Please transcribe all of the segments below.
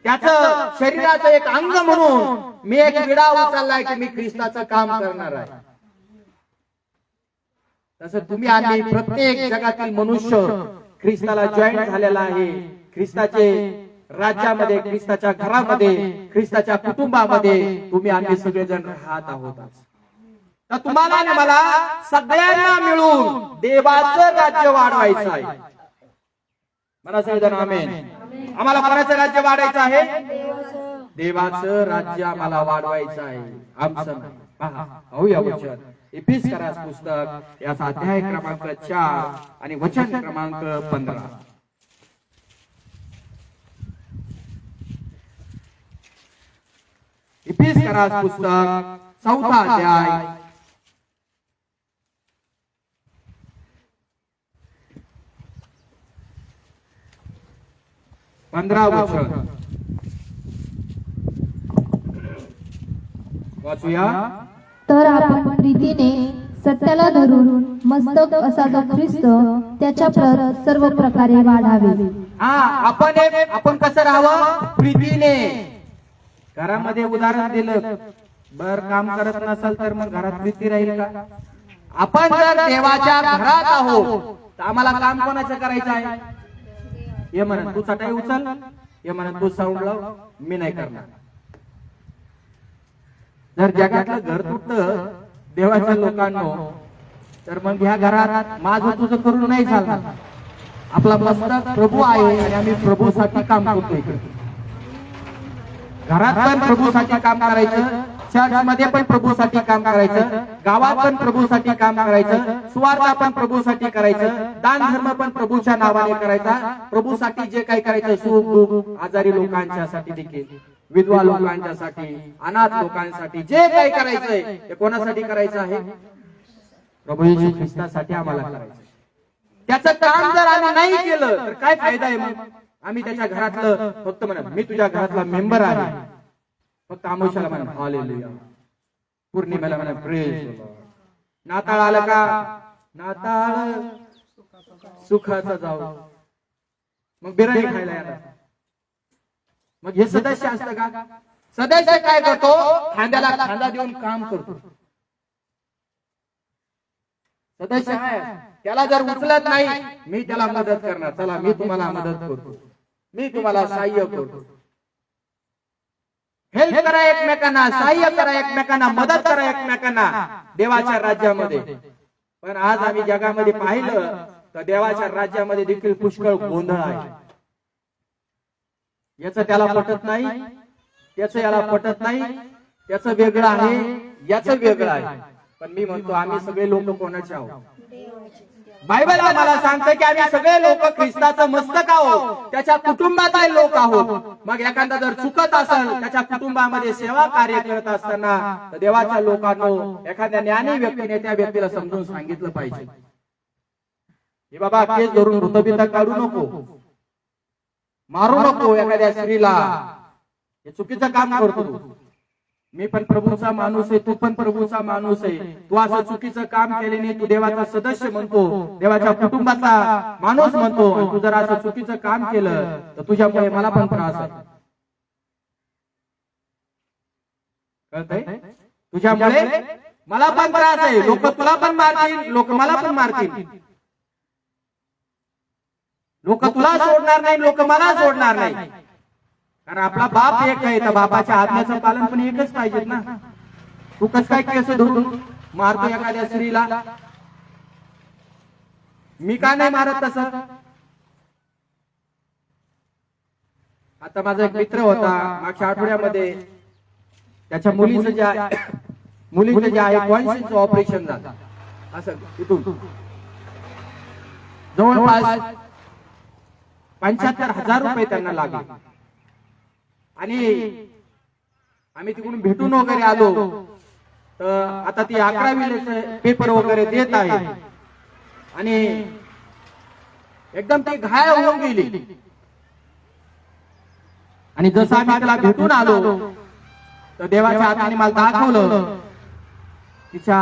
त्याचं शरीराचं एक अंग म्हणून मी एक विडा उचललाय की मी ख्रिस्ताचं काम करणार आहे. तसं तुम्ही आम्ही प्रत्येक जगातील मनुष्य ख्रिस्ताला जॉईन झालेला आहे. ख्रिस्ताचे राज्यामध्ये, ख्रिस्ताच्या घरामध्ये, ख्रिस्ताच्या कुटुंबामध्ये तुम्ही आम्ही सगळेजण राहत आहोत. तर तुम्हाला आणि मला सगळ्यांना मिळून देवाचं राज्य वाढवायचं आहे. मला सगळेजण आमेन. आम्हाला कोणाचं राज्य वाढवायचं आहे? देवाचं राज्य आम्हाला वाढवायचं आहे. आमचं पहा पाहूया वचन इफिसियन्स पुस्तक याचा अध्याय क्रमांक 4 आणि वचन क्रमांक 15. इफिसियन्स पुस्तक 4 अध्याय 15 वचन वाचूया. तर आपण प्रीतीने सत्याला धरून मस्तक असा जो ख्रिस्त त्याच्या सर्व प्रकारे वाढावे. आपण कसं राहावं? प्रीतीने. घरामध्ये उदाहरण दिलं, बर काम करत नसेल तर मग घरात प्रीती राहील का? आपण जर देवाच्या घरात आहोत तर आम्हाला काम कोणाचं करायचं आहे? हे म्हणत तू चटाई उचल, हे म्हणत तू साऊंड लाव, मी नाही करणार. जर जगातलं घर तुटतं देवाच्या लोकांनो, तर मग ह्या घरात माझं तुझं करून नाही चालणार. आपला मस्तक प्रभू आहे आणि आम्ही प्रभूसाठी काम करतोय. घरात पण प्रभूसाठी काम करायचं, चर्च मध्ये पण प्रभूसाठी काम करायचं, गावात पण प्रभूसाठी काम करायचं, सुवार्ता पण प्रभूसाठी करायचं, दान धर्म पण प्रभूच्या नावाने करायचा. प्रभूसाठी जे काही करायचं, सुख दुःख, आजारी लोकांच्यासाठी देखील, विधवा लोकांच्यासाठी, अनाथ लोकांसाठी जे काही करायचंय ते कोणासाठी करायचं आहे? प्रभू येशू ख्रिस्तासाठी आम्हाला करायचं. त्याचं काम जर आम्ही नाही केलं तर काय फायदा आहे? मग आम्ही त्याच्या घरातलं फक्त म्हणा मी तुझ्या घरातला मेंबर आहे, फक्त आमोशाला म्हणा हालेलुया, पौर्णिमेला म्हणा प्रेज, नाताळ आलं का नाताळ सुखाचा जाऊ, मग बिर्याणी खायला येणार. मग हे सदस्य असतं का? सदस्य काय करतो? खांद्याला खांदा देऊन काम करतो. सदस्य आहे, त्याला जर उचलत नाही मी त्याला मदत करणार. चला मी तुम्हाला मदत करतो, मी तुम्हाला सहाय्य करतो. हेल्प करा एकमेकांना, सहाय्य करा एकमेकांना, मदत करा एकमेकांना देवाच्या राज्यामध्ये. पण आज आम्ही जगामध्ये पाहिलं तर देवाच्या राज्यामध्ये देखील पुष्कळ गोंधळ आहे. याचं त्याला पटत नाही, त्याचं याला पटत नाही, त्याचं वेगळं आहे, याचं वेगळं आहे. पण मी म्हणतो आम्ही सगळे लोक कोणाचे आहोत? बायबल आम्हाला सांगतं की आम्ही सगळे लोक ख्रिस्ताचं मस्तक आहोत, त्याच्या कुटुंबातील लोक आहोत. मग एखादा जर चुकत असेल त्याच्या कुटुंबामध्ये सेवा कार्य करत असताना तर देवाच्या लोकांनो, एखाद्या ज्ञानी व्यक्तीने त्या व्यक्तीला समजून सांगितलं पाहिजे, हे बाबा केस धरून ऋतबिता काढू नको, मारू नको एखाद्या स्त्रीला, हे चुकीचं काम करतो. मी पण प्रभूचा माणूस आहे, तू पण प्रभूचा माणूस आहे. तू असं चुकीचं काम केल्याने तू देवाचा सदस्य म्हणतो, देवाच्या कुटुंबाचा माणूस म्हणतो, आणि तू जर असं चुकीचं काम केलं तर तुझ्यामुळे मला पण त्रास आहे. कळतंय? तुझ्यामुळे मला पण त्रास आहे. लोक तुला पण मारतील, लोक मला पण मारतील, लोक तुला सोडणार नाही, लोक मला सोडणार नाही. कारण आपला बाप एक आहे, तर बापाच्या आज्ञेचं पालन पण एकच पाहिजे ना. तू कसं काय केस धरून मारतो एखाद्या स्त्रीला? मी का नाही मारत तसं? आता माझा एक मित्र होता, मागच्या आठवड्यामध्ये त्याच्या मुलीचं जे आहे कॉन्शियसचं ऑपरेशन झालं. असं इथून जवळपास 75,000 रुपये त्यांना लागले. आणि आम्ही तिकडून भेटून वगैरे आलो तर आता ती 11वी पेपर वगैरे देत आहे आणि एकदम ती घायल होऊन गेली. आणि जसं आम्ही त्याला भेटून आलो तर देवाच्या हाताने मला दाखवलं तिच्या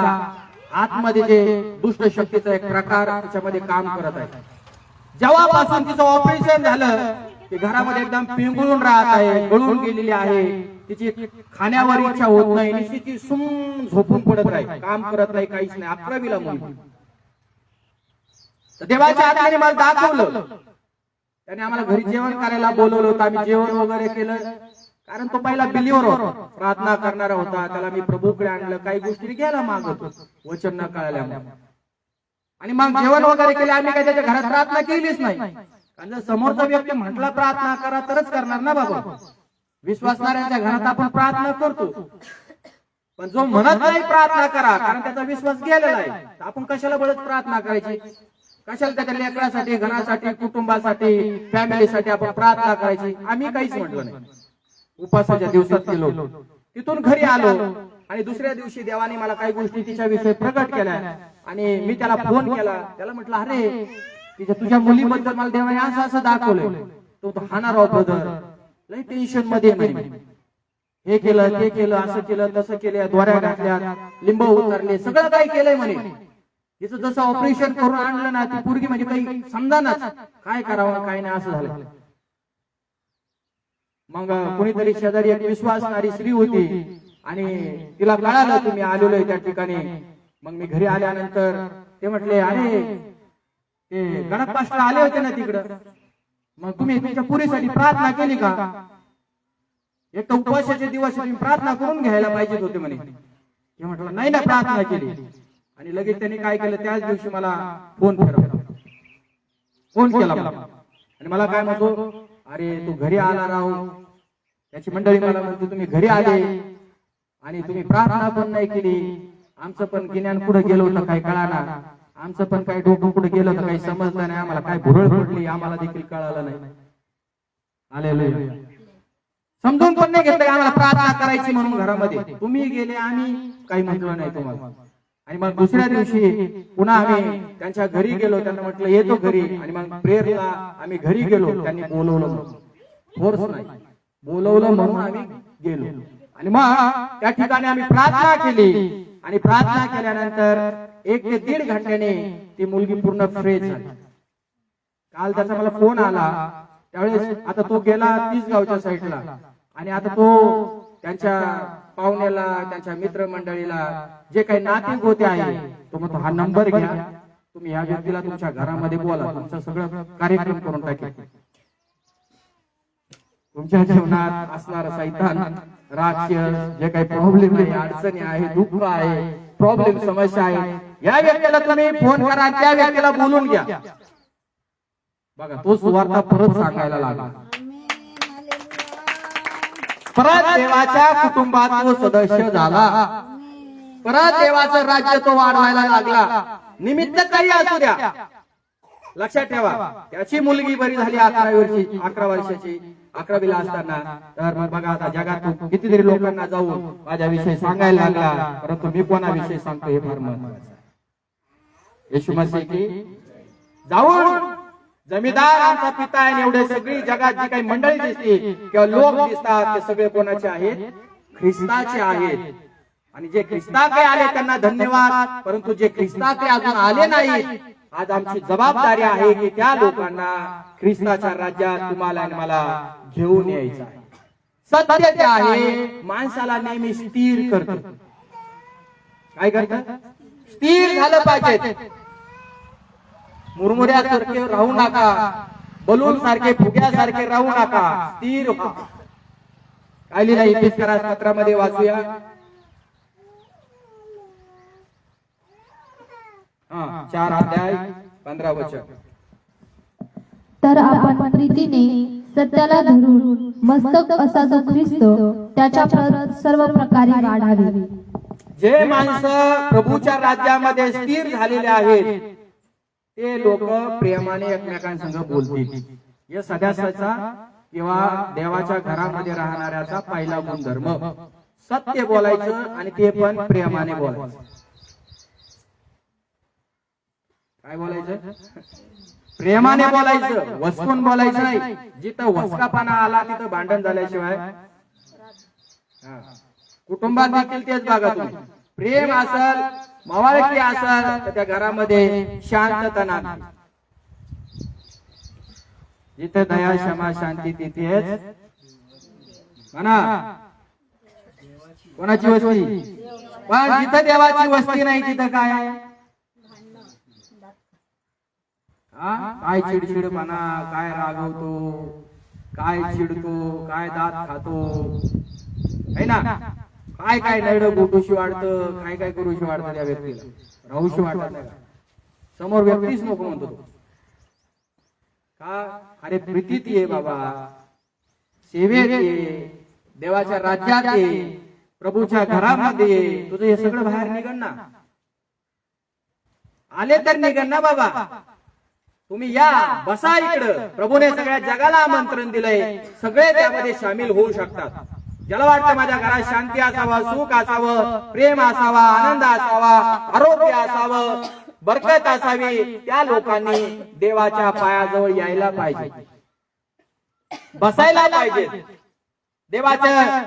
आतमध्ये जे दुष्ट शक्तीचा एक प्रकार तिच्यामध्ये काम करत आहे. जेव्हापासून तिचं ऑपरेशन झालं ती घरामध्ये एकदम पिंगुळून राहत आहे, गळून गेलेली आहे, तिची खाण्यावर इच्छा होत नाही, नुसती ती सुम झोपून पडत राहील, काम करत नाही, काहीच नाही. 11वीला मुलगी. तर देवाच्या आत्म्याने मला दाखवलं, त्याने आम्हाला घरी जेवण करायला बोलवलं होतं. आम्ही जेवण वगैरे केलं, कारण तो पहिला बिलीवर होता, प्रार्थना करणारा होता. त्याला मी प्रभूकडे आणलं, काही गोष्टी घ्यायला मागत होतो वचन न कळल्यामुळे. आणि मग जेवण वगैरे केले. आम्ही काही त्याच्या घरात प्रार्थना केलीच नाही, कारण जर समोरचा व्यक्ती म्हटला प्रार्थना करा तरच करणार ना बाबा. विश्वासणाऱ्यांच्या घरात आपण प्रार्थना करतो, पण जो म्हणत नाही प्रार्थना करा कारण त्याचा विश्वास गेलेला आहे, तर आपण कशाला बळच प्रार्थना करायची? कशाला त्याच्या लेकरासाठी, घरासाठी, कुटुंबासाठी, फॅमिलीसाठी आपण प्रार्थना करायची? आम्ही काहीच म्हटलं नाही. उपासाच्या दिवसात गेलो, तिथून घरी आलो, आणि दुसऱ्या दिवशी देवाने मला काही गोष्टी तिच्याविषयी प्रकट केल्या. आणि मी त्याला फोन केला, त्याला म्हटलं, अरे तुझ्या मुलीबद्दल मला देवाने असं असं दाखवलंय. तो हा राव ब्रदर, लई टेन्शन मध्ये नाही, हे केलं ते केलं, असं केलं तसं केलं, द्वाऱ्या घातल्या, लिंब उतरले, सगळं काही केलंय म्हणे. तिचं जसं ऑपरेशन करून आणलं ना, ती पोरगी म्हणजे काही समजानाच काय करावं काय नाही, असं झालं. मग कोणीतरी शेजारी एक विश्वासणारी स्त्री होती, आणि तिला कळालं तुम्ही आलेलो आहे त्या ठिकाणी. मग मी घरी आल्यानंतर ते म्हटले, अरे ते गणप पास्टर आले होते ना तिकडं, मग तुम्ही तुमच्या पुरीसाठी प्रार्थना केली का? एक तर उपवासाचे दिवस तुम्ही प्रार्थना करून घ्यायला पाहिजे होते म्हणे. ते म्हटलं नाही ना, प्रार्थना केली. आणि लगेच त्यांनी काय केलं, त्याच दिवशी मला फोन केला आणि मला काय म्हणतो, अरे तू घरी आला राहू. त्याची मंडळी मला म्हणते, तुम्ही घरी आले आणि तुम्ही प्रार्थना पण नाही केली. आमचं पण गिन्यान पुढे गेलो होतं काही कळाना, आमचं पण काही डोकं पुढे गेलं होतं काही समजलं नाही, आम्हाला काय भुरळ पडली आम्हाला देखील कळालं नाही. हालेलुया. समजून पण नाही घेतलं आम्हाला प्रार्थना करायची म्हणून घरामध्ये. तुम्ही गेले, आम्ही काही म्हटलं नाही तुम्हाला. आणि मग दुसऱ्या दिवशी पुन्हा आम्ही त्यांच्या घरी गेलो, त्यांना म्हटलं येतो घरी. आणि मग प्रेयरला आम्ही घरी गेलो, त्यांनी बोलवलं, फोर्स नाही, बोलवलं म्हणून आम्ही गेलो. आणि मग त्या ठिकाणी आम्ही प्रार्थना केली, आणि प्रार्थना केल्यानंतर 1 ते 1.5 घंट्याने ती मुलगी पूर्ण फ्रेश झाली. काल त्याचा मला फोन आला, त्यावेळेस आता तो गेला 30 गावच्या साईडला, आणि आता तो त्यांच्या पाहुण्याला, त्यांच्या मित्रमंडळीला, जे काही नातेवाईक होते आहे, तो म्हणतो हा नंबर घ्या, तुम्ही या व्यक्तीला तुमच्या घरामध्ये बोला, तुमचं सगळं कार्यक्रम करून टाकेल. तुमच्या जीवनात असणारा सैतान, राक्षस, जे काही प्रॉब्लेम आहे, अडचणी आहे, दुःख आहे, प्रॉब्लेम, समस्या आहे, या व्यक्तीला तुम्ही फोन करा, त्या व्यक्तीला बोलून घ्या. बघा, तो सुवार्ता परत सांगायला लागला. परत देवाच्या कुटुंबात तो सदस्य झाला, परत देवाचं राज्य तो वाढवायला लागला. निमित्त काही असू द्या, लक्षात ठेवा. त्याची मुलगी बरी झाली 11 वर्षाची, 11वीला असताना. तर मग बघा, आता जगात कितीतरी लोकांना जाऊन माझ्याविषयी सांगायला लागला, परंतु मी कोणाविषयी सांगतो हे फार महत्वाचं. येशू मसीह की जाऊन जमीदार आमचा पिता आहे, एवढे सगळी जगात जी काही मंडळी दिसते किंवा लोक दिसतात, ते सगळे कोणाचे आहेत? ख्रिस्ताचे आहेत. आणि जे ख्रिस्ताकडे आले त्यांना धन्यवाद, परंतु जे ख्रिस्ताकडे अजून आले नाहीत, आज आमची जबाबदारी आहे की त्या लोकांना ख्रिस्ताच्या राज्यात तुम्हाला आणि मला घेऊन यायचं आहे. सत्य ते आहे, माणसाला नेहमी स्थिर करतं. काय करतं? स्थिर झालं पाहिजे. मुरमुऱ्यासारखे राहू नका, बलून सारखे, फुग्यासारखे राहू नका, स्थिर व्हा. काय लिहिलं इफिसियन्स पत्रामध्ये वाचूया. 4 अध्याय 15 वचन. तर आपण प्रीतीने सत्याला धरून मस्तक असा जो ख्रिस्त त्याच्या सर्व प्रकारे वाढावे. जे माणसं प्रभूच्या राज्यामध्ये स्थिर झालेले आहेत, ते लोक प्रेमाने एकमेकांसंग बोलतील. हे सदस्याचा किंवा देवाच्या घरामध्ये राहणाऱ्याचा पहिला गुणधर्म, सत्य बोलायचं आणि ते पण प्रेमाने बोलायचं. काय बोलायचं? प्रेमाने बोलायचं, वसकून बोलायचं नाही. जिथं वसकापणा आला तिथं भांडण झाल्याशिवाय. कुटुंबात देखील तेच बघा तुम्ही. प्रेम असल, मवाळकी असल, तर त्या घरामध्ये शांतता नाही. जिथे दया क्षमा शांती तिथेच म्हणा कोणाची वस्ती, पण जिथे देवाची वस्ती नाही तिथं काय आहे? काय चिडचिडपणा, काय रागवतो, काय चिडतो, काय दात खातो है ना, काय काय नड गोटूशी वाढतं, काय काय करूशी वाढतं त्या व्यक्तीला, राहूशी वाटत नाही. समोर व्यक्तीच नको म्हणतो तो. का? अरे प्रीतीत ये बाबा, सेवेत ये, देवाच्या राज्यात ये, प्रभूच्या घरामध्ये ये. तुझं हे सगळं बाहेर निघण ना, आले तर निघण ना बाबा. तुम्ही या, बसा इकडं. प्रभूने सगळ्या जगाला आमंत्रण दिलंय, सगळे त्यामध्ये सामील होऊ शकतात. ज्याला वाटतं माझ्या घरात शांती असावं, सुख असावं, प्रेम असावा, आनंद असावा, आरोग्य असावं, बरकत असावी, त्या लोकांनी देवाच्या पायाजवळ यायला पाहिजे, बसायला पाहिजे, देवाचं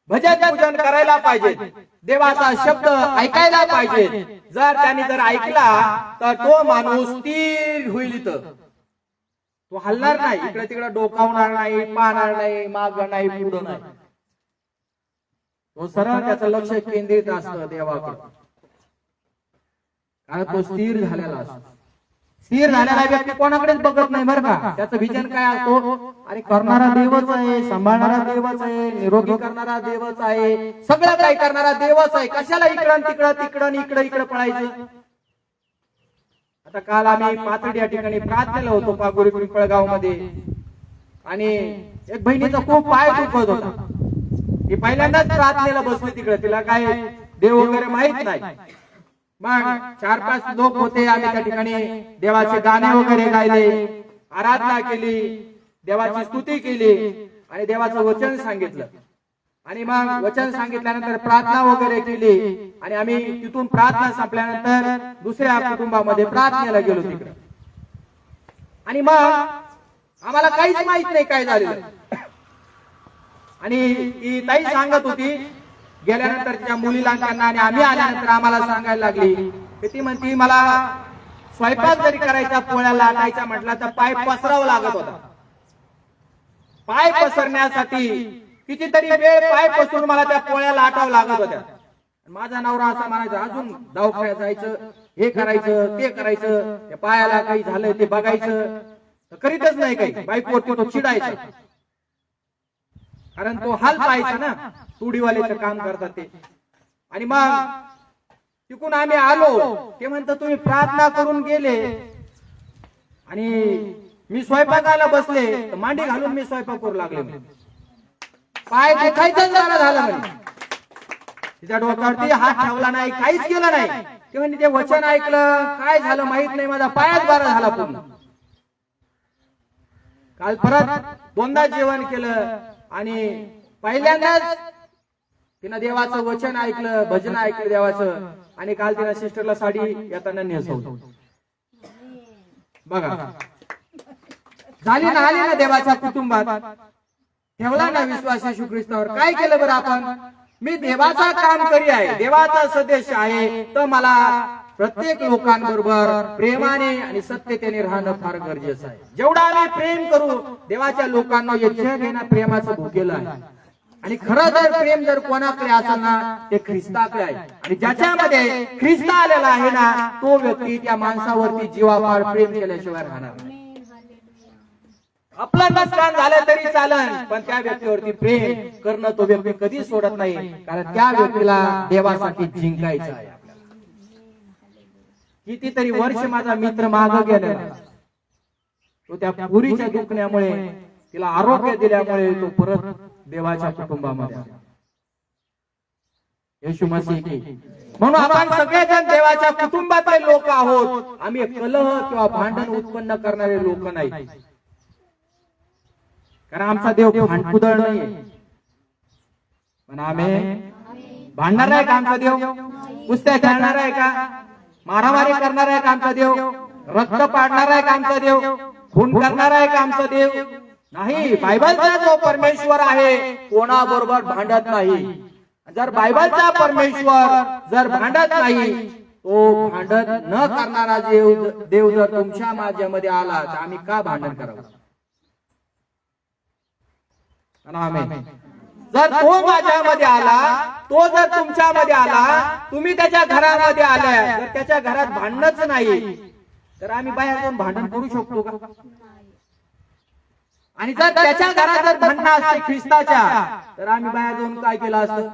भजन पूजन करायला पाहिजे, देवाचा शब्द ऐकायला पाहिजे. जर त्यांनी जर ऐकला तर तो माणूस स्थिर होईल. इथं तो हलणार नाही, इकडे तिकडे डोकावणार नाही, पाहणार नाही, माग नाही, पुढं नाही. तो सरळ त्याचं लक्ष केंद्रित असतं देवाकडे, कारण तो स्थिर झालेला असतो. स्थिर झालेला व्यक्ती कोणाकडेच बघत नाही बरं का. त्याचं विजन काय असतो? अरे करणारा देवच आहे, सांभाळणारा देवच आहे, निरोगी करणारा देवच आहे, सगळं काही करणारा देवच आहे. कशाला इकडं तिकडं इकडं इकडं पळायचं. आता काल आम्ही पाथर्डी या ठिकाणी प्रार्थनेला होतो, पागोरी पिंपळगाव मध्ये, आणि एक बहिणीचा खूप पाय दुखत होता. ती पहिल्यांदाच प्रार्थनेला बसली तिकडे, तिला काय देव वगैरे माहित नाही. मग 4-5 लोक होते, आम्ही त्या ठिकाणी देवाचे गाणे वगैरे गायले, आराधना केली, देवाची स्तुती केली आणि देवाचं वचन सांगितलं. आणि मग वचन सांगितल्यानंतर प्रार्थना वगैरे केली आणि आम्ही तिथून प्रार्थना संपल्यानंतर दुसऱ्या कुटुंबामध्ये प्रार्थनेला गेलो तिकडे. आणि मग आम्हाला काहीच माहित नाही काय झालेलं. आणि ती ताई सांगत होती, गेल्यानंतर तिच्या मुलीला त्यांना आणि आम्ही आल्यानंतर आम्हाला सांगायला लागली. ती म्हणती मला स्वयंपाक जरी करायचा, पोळ्या लाटायचा म्हटलं तर पाय पसरावं लागत होता. पाय पसरण्यासाठी कितीतरी वेळ पाय पसरून मला त्या पोळ्या लाटावं लागत होत्या. माझा नवरा असा म्हणायचा, अजून दवाखान्यात जायचं, हे करायचं, ते करायचं, त्या पायाला काही झालं ते बघायचं, करीतच नाही काही. बायकोवरती तो चिडायचा, कारण तो हाल पाहायचा ना, तुडीवाल्याचं काम करतात ते. आणि मग तिकून आम्ही आलो, ते म्हणतात तुम्ही प्रार्थना करून गेले आणि मी स्वयंपाकाला बसले तर मांडी घालून मी स्वयंपाक करू लागले. पाय दुखायचं झालं म्हणे. तिच्या डोक्यावरती हात ठेवला नाही, काहीच केलं नाही. ते म्हणजे ते वचन ऐकलं, काय झालं माहित नाही, माझा पायच बरा झाला पूर्ण. काल परत 2दा जेवण केलं आणि पहिल्यांदाच तिनं देवाचं वचन ऐकलं, भजन ऐकलं देवाचं. आणि काल तिनं सिस्टरला साडी येताना नेसवली. बघा, झाली ना, आली ना देवाच्या कुटुंबात, ठेवला ना विश्वास येशू ख्रिस्तावर. काय केलं बरं आपण? मी देवाचा काम करी आहे, देवाचा सदस्य आहे, तर मला प्रत्येक लोकांबरोबर प्रेमाने आणि सत्यतेने राहणं फार गरजेचं आहे. जेवढा आम्ही प्रेम करू देवाच्या लोकांना, हे जग आहे ना प्रेमाचं भुकेलं आहे. आणि खरं जर प्रेम जर कोणाकडे असेल ना, ते ख्रिस्ताकडे आहे. आणि ज्याच्यामध्ये ख्रिस्त आलेला आहे ना, तो व्यक्ती त्या माणसावरती जीवापाड प्रेम केल्याशिवाय राहणार नाही. आपलं नुकसान झालं तरी चालन, पण त्या व्यक्तीवरती प्रेम करणं तो व्यक्ती कधी सोडत नाही, कारण त्या व्यक्तीला देवासाठी जिंकायचं आहे. कितीतरी वर्ष माझा मित्र माग गेलेला, तो त्या पुरीच्या दुखण्यामुळे, तिला आरोग्य दिल्यामुळे तो परत देवाच्या कुटुंबामध्ये. येशू मसीह की. म्हणून आपण सगळेजण देवाच्या कुटुंबातले लोक आहोत. आम्ही कलह किंवा भांडण उत्पन्न करणारे लोक नाही, कारण आमचा देव भांडकुदळ नाहीये. पण आम्ही भांडणार आहे का आमचा देव? कुस्त्या खेळणार आहे का? मारामारी करणार आहे का आमचा देव? रक्त पाडणार आहे का आमचा देव? खून करणार आहे का आमचा देव? नाही. बायबलचा जो परमेश्वर आहे कोणाबरोबर भांडत नाही. जर बायबलचा परमेश्वर जर भांडत नाही, तो भांडत न करणारा देव जर तुमच्या माझ्यामध्ये आला तर आम्ही का भांडण करावं? आमेन. जर तो माझ्यामध्ये आला, तो जर तुमच्यामध्ये आला, तुम्ही त्याच्या घरामध्ये आल्या, जर त्याच्या घरात भांडणच नाही, तर आम्ही बाहेर जाऊन भांडण करू शकतो का? आणि जर त्याच्या घरात जर भांडण असते ख्रिस्ताच्या, तर आम्ही बाहेर जाऊन काय केलं असतं?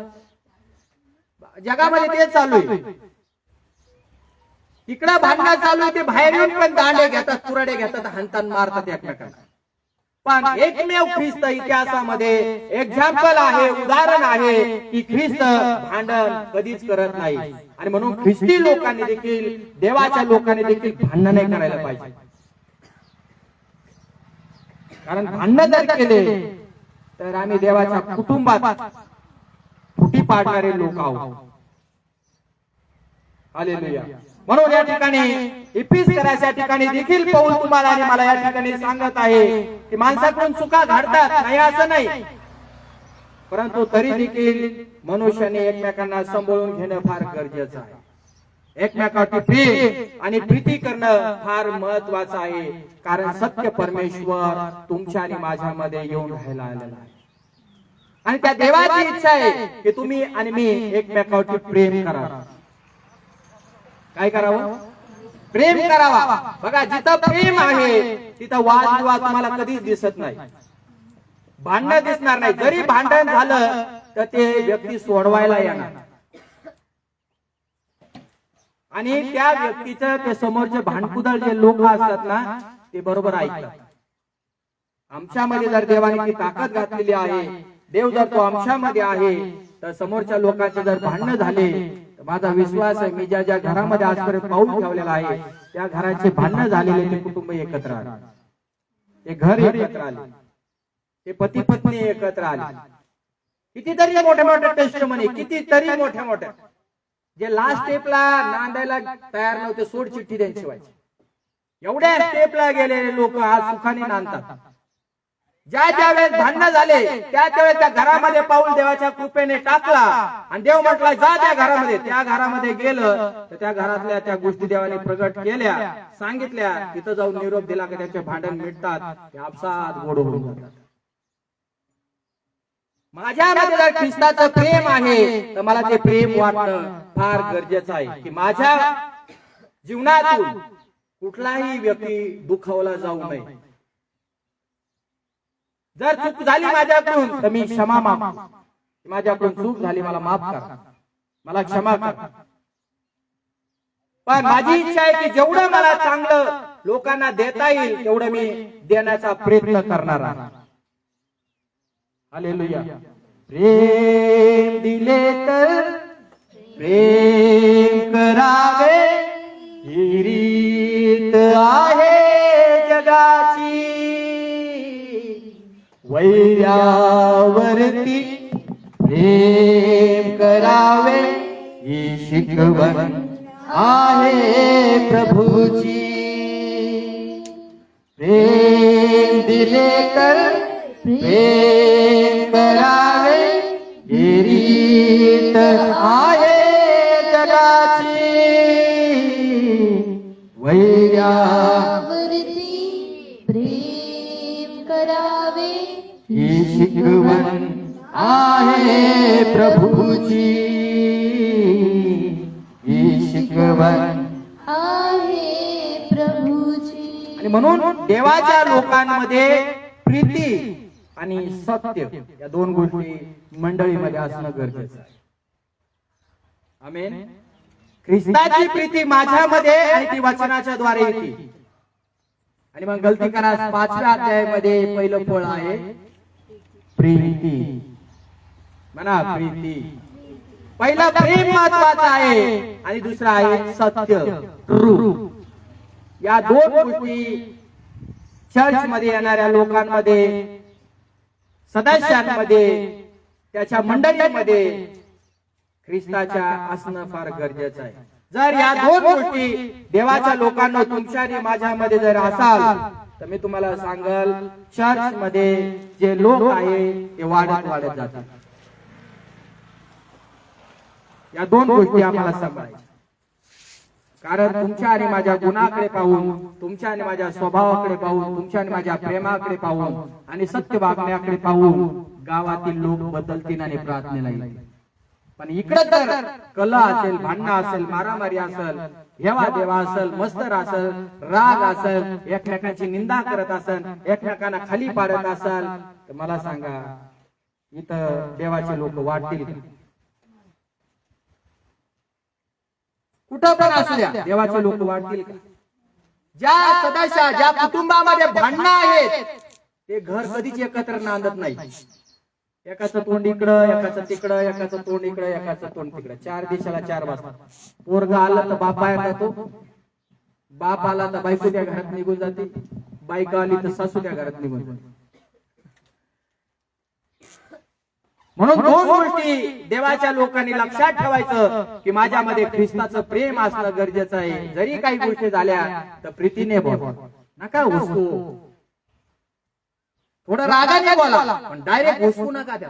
जगामध्ये तेच चालू आहे. तिकडं भांडण चालू आहे, ते बाहेर येऊन पण दांडे घेतात, कुराडे घेतात, हाणतात, मारतात एकमेकांना. पण एकमेव ख्रिस्त इतिहासामध्ये एक्झाम्पल आहे, उदाहरण आहे की ख्रिस्त भांडण कधीच करत नाही. आणि म्हणून ख्रिस्ती लोकांनी देखील, देवाच्या लोकांनी देखील भांडण नाही करायला पाहिजे. कारण भांडण जर केले तर आम्ही देवाच्या कुटुंबात फुटी पाडणारे लोक आहोत. हालेलुया. म्हणून या ठिकाणी इफिसियन्सच्या ठिकाणी देखील पौल तुम्हाला आणि मला या ठिकाणी सांगत आहे की माणसाकडून चुका घडतात, नाही असं नाही, परंतु तरी देखील मनुष्याने एकमेकांना सांभाळून घेणं फार गरजेचं आहे. एकमेकांची प्रेम आणि प्रीती करणं फार महत्वाचं आहे. कारण सत्य परमेश्वर तुमच्या आणि माझ्यामध्ये येऊन राहायला आलेला आहे. आणि त्या देवाची इच्छा आहे की तुम्ही आणि मी एकमेकांची प्रेम करावं. काय करावं? प्रेम करावा. बघा, जिथं प्रेम आहे तिथं वादविवाद तुम्हाला कधीच दिसत नाही, भांडण दिसणार नाही. जरी भांडण झालं तर ते व्यक्ती सोडवायला येणार आणि त्या व्यक्तीचं ते समोरचे भांडकुदळ जे लोक असतात ना, ते बरोबर ऐकतात. आमच्यामध्ये जर देवाने ती ताकद घातलेली आहे, देव जर तो आमच्यामध्ये आहे, तर समोरच्या लोकांचे जर भांडण झाले तर माझा विश्वास आहे, मी ज्या ज्या घरामध्ये आजपर्यंत पाऊल ठेवलेला आहे त्या घराचे भांडण झालेले ते कुटुंब एकत्र आले, ते घर एकत्र आले, ते पती पत्नी एकत्र आले. कितीतरी मोठ्या मोठ्या टेस्टमनी, कितीतरी मोठ्या मोठ्या जे लास्ट स्टेपला नांदायला तयार नव्हते, सोड चिठ्ठी त्यांची व्हायची, एवढ्या स्टेपला गेलेले लोक आज सुखाने नांदतात. ज्या ज्या वेळेस भांडण झाले त्या वेळेस त्या घरामध्ये पाऊल देवाच्या कृपेने टाकला आणि देव म्हटला जा त्या घरामध्ये. त्या घरामध्ये गेलं तर त्या घरातल्या त्या गोष्टी देवाने प्रगट केल्या, सांगितल्या, तिथं जाऊन निरोप दिला की त्याचे भांडण मिटतात, ते आपसात गोड होऊन जातात. माझ्यामध्ये जर ख्रिस्ताचं प्रेम आहे तर मला ते प्रेम वाटणं फार गरजेचं आहे की माझ्या जीवनातून कुठलाही व्यक्ती दुखावला जाऊ नये. जर चूक झाली माझ्याकडून तर मी क्षमा मागतो, माझ्याकडून चूक झाली, मला माफ करा, मला क्षमा करा. पण माझी इच्छा आहे की जेवढं मला चांगलं लोकांना देता येईल तेवढं मी देण्याचा प्रयत्न करणार आहे. हालेलुया. प्रेम दिले तर प्रेम करावे, ही रीत आहे जगाची. वैरावरती प्रेम करावे, ही शिकवण आहे प्रभूची. प्रेम दिले तर प्रेम करावे, ही रीत आहे जगाची. वैरावरती प्रेम करावे, ही शिकवण आहे प्रभूची. ही शिकवण आहे प्रभूची. आणि म्हणून देवाच्या लोकांमध्ये प्रीती आणि सत्य या दोन गोष्टी मंडळीमध्ये असणं गरजेचं आहे. आमेन. ख्रिस्ताची प्रीती माझ्यामध्ये आणि ती वचनाच्या द्वारे येते. आणि मग गलती करा 5व्या अध्यायामध्ये पहिलं फळ आहे प्रीती. म्हणा प्रीती. पहिला प्रेम महत्वाचा आहे आणि दुसरा आहे सत्य, ट्रू. या दोन गोष्टी चर्च मध्ये येणाऱ्या लोकांमध्ये, सदस्यांमध्ये, त्याच्या मंडळीमध्ये ख्रिस्ताच्या असणं फार गरजेचं आहे. जर या दोन गोष्टी देवाच्या लोकांना तुमच्या आणि माझ्यामध्ये जर असाल तर मी तुम्हाला सांगल चर्च मध्ये जे लोक आहे ते वाढत वाढत जातात. या दोन गोष्टी आम्हाला सांभाळायच्या. कारण तुमच्या आणि माझ्या गुणाकडे पाहून, तुमच्या आणि माझ्या स्वभावाकडे पाहून, तुमच्या आणि माझ्या प्रेमाकडे पाहून आणि सत्य वागण्याकडे पाहून गावातील लोक बदलतील आणि प्रार्थनेला येतील. पण इकडे तर कला असेल, भांडणं असेल, मारामारी असेल, हेवा देवा असेल, मस्तर असेल, राग असेल, एकमेकांची निंदा करत असेल, एकमेकांना खाली पाडत असेल, तर मला सांगा इथं देवाचे लोक वाढतील का? कुठं पण असू द्या देवाचे लोक वाढतील का? ज्या सदस्य, ज्या कुटुंबामध्ये भांडणं आहेत ते घर कधीच एकत्र नांदत नाही. एकाचं तोंड इकडं, एकाचं तिकडं, एकाचं तोंड इकडं, एकाचं तोंड तिकडं, चार दिशेला चार वाजता. पोरगा आला तर बापा येतो, बाप आला तर बायको त्या घरात निघून जाते, बायको आली तर सासू त्या घरात निघून जाते. म्हणून दोन गोष्टी देवाच्या लोकांनी लक्षात ठेवायचं की माझ्यामध्ये ख्रिस्ताचं प्रेम असणं गरजेचं आहे. जरी काही गोष्टी झाल्या तर प्रीतीने बोला, नका वस्तू थोडं रागाने बोला, पण डायरेक्ट वस्तू नका द्या.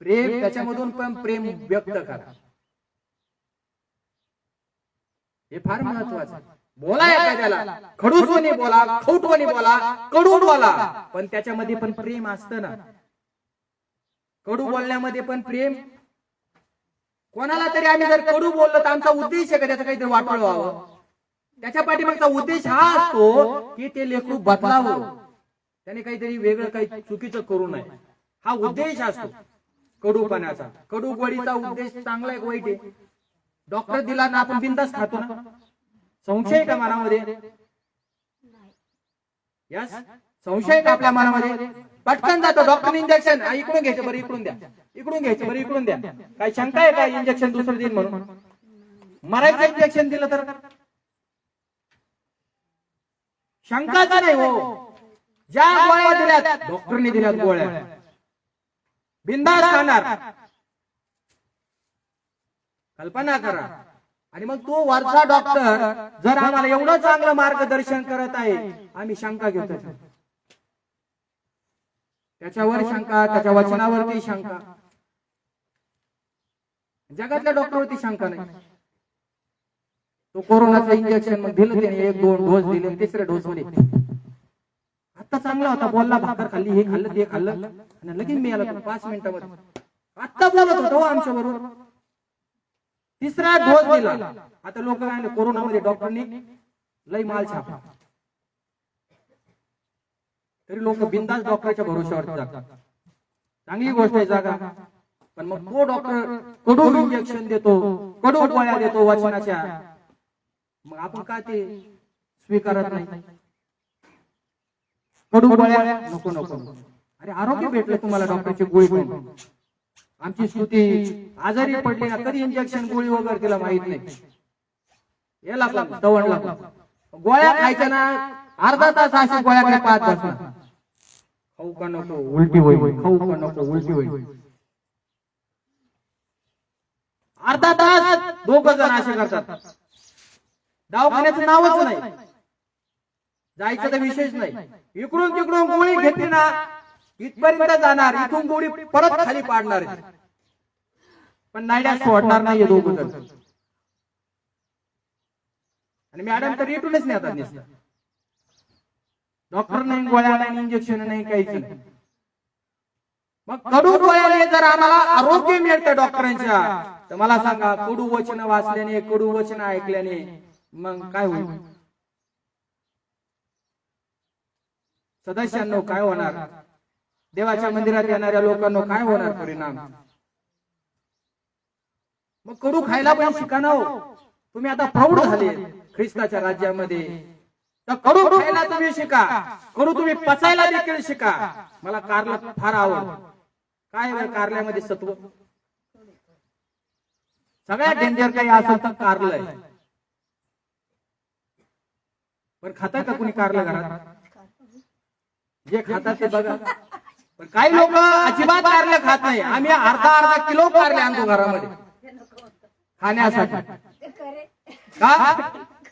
प्रेम त्याच्यामधून पण प्रेम व्यक्त करा, हे फार महत्वाचं. बोला एखाद्याला खडूसवणी बोला, खोटवणी बोला, कडू बोला, पण त्याच्यामध्ये पण प्रेम असतं ना. कडू बोलण्यामध्ये पण प्रेम. कोणाला तरी आम्ही जर कडू बोललो तर आमचा उद्देश आहे का त्याचं काहीतरी वाटोळ व्हावं? त्याच्या पाठीमागचा उद्देश हा असतो की ते लेकरू बदलावं, त्याने काहीतरी वेगळं काही चुकीचं करू नये, हा उद्देश असतो कडूपणाचा. कडू गोळीचा उद्देश चांगला आहे वाईट आहे? डॉक्टर दिला ना आपण बिंदास खातो ना, संशय का मनामध्ये? यस, संशय का आपल्या मनामध्ये? पटकन जातो डॉक्टर इंजेक्शन, इकडून घ्यायचं बरं इकडून द्या, इकडून घ्यायचं बरं इकडून द्या. काय शंका आहे का इंजेक्शन दुसरं दिन म्हणून? मरायचं इंजेक्शन दिलं तर शंकाच नाही हो. ज्या गोळ्या दिल्यात डॉक्टरने दिल्यात गोळ्या बिंदास खाणार, कल्पना करा. आणि मग तो वरचा डॉक्टर जर आम्हाला एवढं चांगलं मार्गदर्शन करत आहे, आम्ही शंका घेतो त्याच्यावर शंका, त्याच्या वचनावरती शंका. जगातल्या डॉक्टरवरती शंका नाही. तो कोरोनाचं इंजेक्शन मग दिलं त्याने, 1-2 डोस दिले, तिसऱ्या डोस मध्ये आता चांगला होता, बोलला, भाकर खाल्ली, हे खाल्लं ते खाल्लं, आणि लगेच मी आला 5 मिनिटामध्ये. आता बोलत होतो आमच्या बरोबर, तिसरा डोस दिला. आता लोक काय कोरोनामध्ये डॉक्टरनी लई माल छापला, तरी लोक बिंदास डॉक्टरच्या भरोश्यावर जातात. चांगली गोष्ट आहे जागा. पण मग तो डॉक्टर कडू इंजेक्शन देतो, कडू गोळ्या देतो वचनाच्या, मग आपण का ते स्वीकारत नाही? कडू गोळ्या नको नको. अरे आरोग्य भेटलं तुम्हाला डॉक्टरची गोळी पण. आमची स्तुती आजारी पडली ना कधी इंजेक्शन गोळी वगैरे तिला माहित नाही. याला तवणला गोळ्या खायच्या ना, अर्धा तास अशी गोळ्याकडे पाहत बसणार. खाऊ का नको उलटी होईल, खाऊ का नको उलटी होईल. अर्धा तास दोघ जण असे करतात. दवाखान्याचं नावच नाही, जायचं तर विशेष नाही. इकडून तिकडून गोळी घेतली ना इथपर्यंत जाणार, इथून गोळी परत खाली पाडणार, पण नाईड्या सोडणार नाहीये दोघ जण. आणि मॅडम तर इथूनच नाही आता दिसत. डॉक्टर नाही, गोळ्या नाही, इंजेक्शन नाही, काहीच नाही. मग कडू गोळ्याने जर आम्हाला आरोग्य मिळतं डॉक्टरांच्या, तर मला सांगा कडू वचन वाचल्याने, कडू वचन ऐकल्याने मग काय होईल? सदस्यांनो काय होणार? देवाच्या मंदिरात येणाऱ्या लोकांना काय होणार परिणाम? मग कडू खायला पण शिका ना हो. तुम्ही आता प्रौढ झाले ख्रिस्ताच्या राज्यामध्ये, तर कडू खायला तुम्ही शिका, कडू तुम्ही पचायला देखील शिका. मला कारलं फार आवडतं. काय कारल्यामध्ये सत्व, सगळ्यात डेंजर काही असं तर कारलं आहे. पण खातात का कुणी कारलं घरात? जे खातात ते बघा. पण काही लोक अजिबात कारले खात नाही. आम्ही अर्धा किलो कारले आणतो घरामध्ये खाण्यासाठी. का?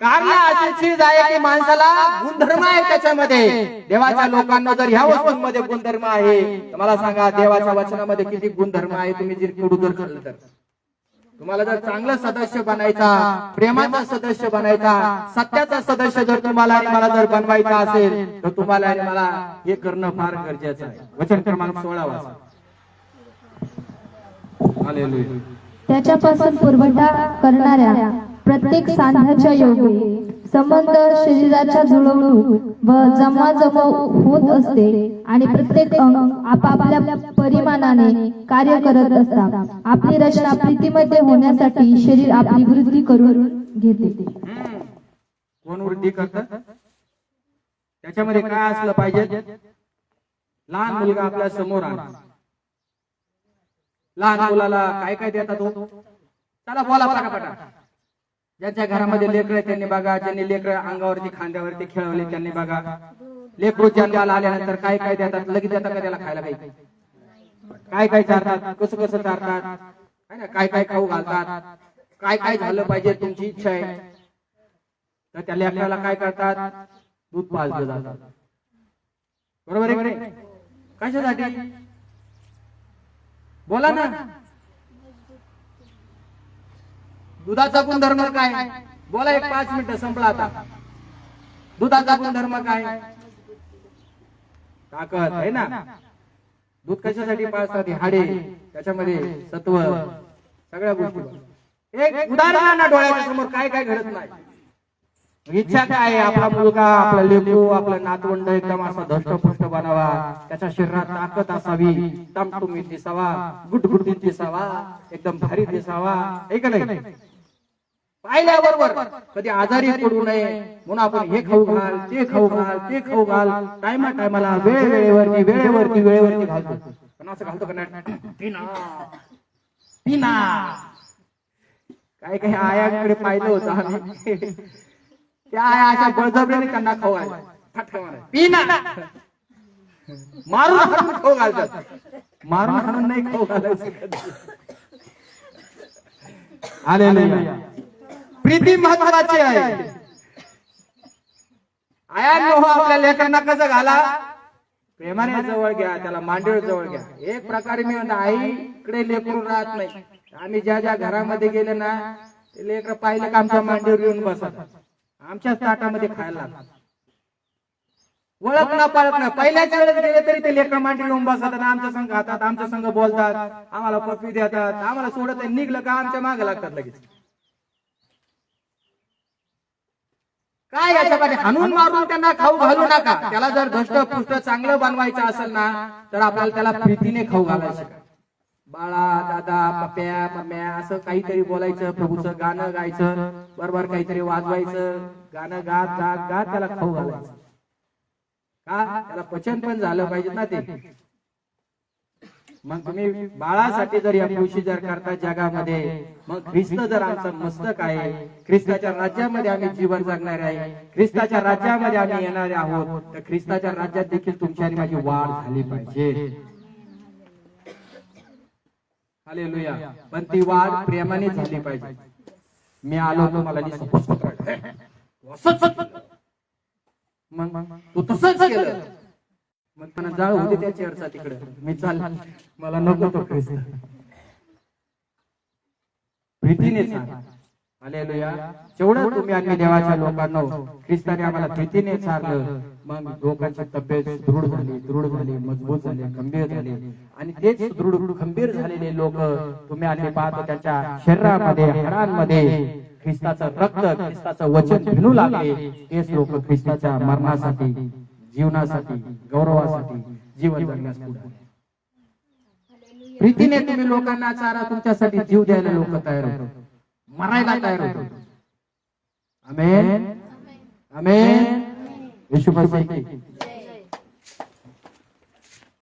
कारला अशी चीज आहे की माणसाला गुणधर्म आहे त्याच्यामध्ये. देवाच्या लोकांना जर ह्या वस्तूंमध्ये गुणधर्म आहे, तर मला सांगा देवाच्या वचनामध्ये किती गुणधर्म आहे. तुम्ही जर कडू जर खाल्लं तर तुम्हाला जर चांगलं सदस्य बनायचा, प्रेमाचा सदस्य बनायचा, सत्याचा सदस्य जर तुम्हाला आणि मला जर बनवायचा असेल तर तुम्हाला आणि मला हे करणं फार गरजेचं आहे. वचन क्रमांक 16 वाचा. हालेलुया. त्याच्यापासून पुरवठा करणाऱ्या प्रत्येक सांध्याच्या योगे संबंध शरीराच्या जुळवणूक व जमाजम होत असते आणि प्रत्येक अंग आपापल्या परिमाणाने कार्य करत असतात. आपली रचना प्रीतीमध्ये होण्यासाठी शरीर आपली वृद्धी करून घेते. कोण वृद्धी करत? त्याच्यामध्ये काय असलं पाहिजे? लहान मुलगा आपल्या समोर आला, लहान मुलाला काय काय देतात तो? चला बोला पटापटा. ज्यांच्या घरामध्ये लेकरं आहेत त्यांनी बघा, ज्यांनी लेकरं अंगावरती खांद्यावरती खेळवले त्यांनी बघा. लेकरू जन्माला आल्यानंतर काय काय देतात? लगेच देतात का त्याला खायला? काही काय काय चारतात, कसं कसं चारतात, काय काय खाऊ घालतात, काय काय झालं पाहिजे तुमची इच्छा आहे तर त्या लेकराला काय करतात? दूध पाजलं जातात. बरोबर आहे की नाही? कशासाठी? बोला ना. दुधाचा गुणधर्म काय? बोला. 5 मिनिटं संपला आता. दुधाचा गुणधर्म काय? ताकद आहे ना. दूध कशासाठी पाजतात? हाडे, त्याच्यामध्ये सत्व, सगळ्या गोष्टी. एक उदाहरण ना डोळ्याच्या समोर काय काय घडत नाही. इच्छा काय आहे? आपला मुलगा, आपला लेकरू, आपला नातवंड एकदम असा धष्टपुष्ट बनावा, त्याच्या शरीरात ताकद असावी, टमटमीत दिसावा, गुटगुटीत दिसावा, एकदम भारी दिसावा. आहे का नाही? पाहिल्याबरोबर कधी आजारी पडू नये म्हणून आपण हे खाऊ घाल, ते खाऊ घाल, ते खाऊ घाल, टायमा टायमाला वेळेवरती घालतो. पण असं घालतो का नाही? पिना काय काय आयाकडे पाहिलं होतं आम्ही. त्या आया अशा बळजबरीने त्यांना खाऊ घालतात. पिना मारून खाऊ घालतात. मारून नाही खाऊ घालायचं. हालेलुया. प्रीती महत्वाची आहे. आयांनो, आपल्या लेकरांना कसं घाला? प्रेमाने जवळ घ्या, त्याला मांडीवर जवळ घ्या. एक प्रकारे मी म्हणतो आईकडे लेकरू राहत नाही. आम्ही ज्या ज्या घरामध्ये गेले ना ते लेकर पाहिलं का आमच्या मांडीवर येऊन बसतात, आमच्याच ताटामध्ये खायला लागतात. ओळख ना पाळत ना. पहिल्याच वेळेस गेले तरी ते लेकर मांडीवर येऊन बसतात, आमच्या संघ खातात, आमच्या संघ बोलतात, आम्हाला पप्पी देतात, आम्हाला सोडत निघलं का आमच्या मागे लागतात लगेच. काय याच्यामध्ये हाणून मारून त्यांना खाऊ घालू नका. त्याला जर धष्टपुष्ट चांगलं बनवायचं असेल ना तर आपल्याला त्याला प्रीतीने खाऊ घालायचं. बाळा, दादा, पप्प्या, मम्म्या असं काहीतरी बोलायचं, प्रभूचं गाणं गायचं, बरोबर काहीतरी वाजवायचं, गाणं गात गात गात त्याला खाऊ घालायचं. का? त्याला पचन पण झालं पाहिजे ना ते. मग तुम्ही बाळासाठी जर या दिवशी जर करता जगामध्ये, मग ख्रिस्त जर आमचं मस्तक आहे, ख्रिस्ताच्या राज्यामध्ये आम्ही जीवन जगणार आहे, ख्रिस्ताच्या राज्यामध्ये आम्ही येणारे आहोत, तर ख्रिस्ताच्या राज्यात देखील तुमची आणि माझी वाढ झाली पाहिजे. हालेलुया. पण ती वाढ प्रेमाने झाली पाहिजे. मी आलो तुम्हाला मग तू तसंच केलं, मग त्यांना जाळ होते त्या चेअरचा तिकडे, मी चाल, मला नको तो ख्रिस्त. प्रीतीने सांग. हालेलुया. जेवढं तुम्ही आणि देवाच्या लोकांना ख्रिस्ताने आम्हाला प्रीतीने सांगलं, मग लोकांची तब्येत दृढ झाली, मजबूत झाली, खंबीर झाली. आणि तेच दृढ खंबीर झालेले लोक तुम्ही आणि पाहतो त्यांच्या शरीरामध्ये, हाडांमध्ये ख्रिस्ताचं रक्त, ख्रिस्ताचं वचन भिनू लागले. तेच लोक ख्रिस्ताच्या मरणासाठी, जीवनासाठी, गौरवासाठी जीवन जगण्यास पुढे. प्रीतीने तुम्ही लोकांना चारा, तुमच्यासाठी जीव द्यायला लोक तयार होतात, मरायला तयार होतात. आमेन, आमेन. येशू मसीह की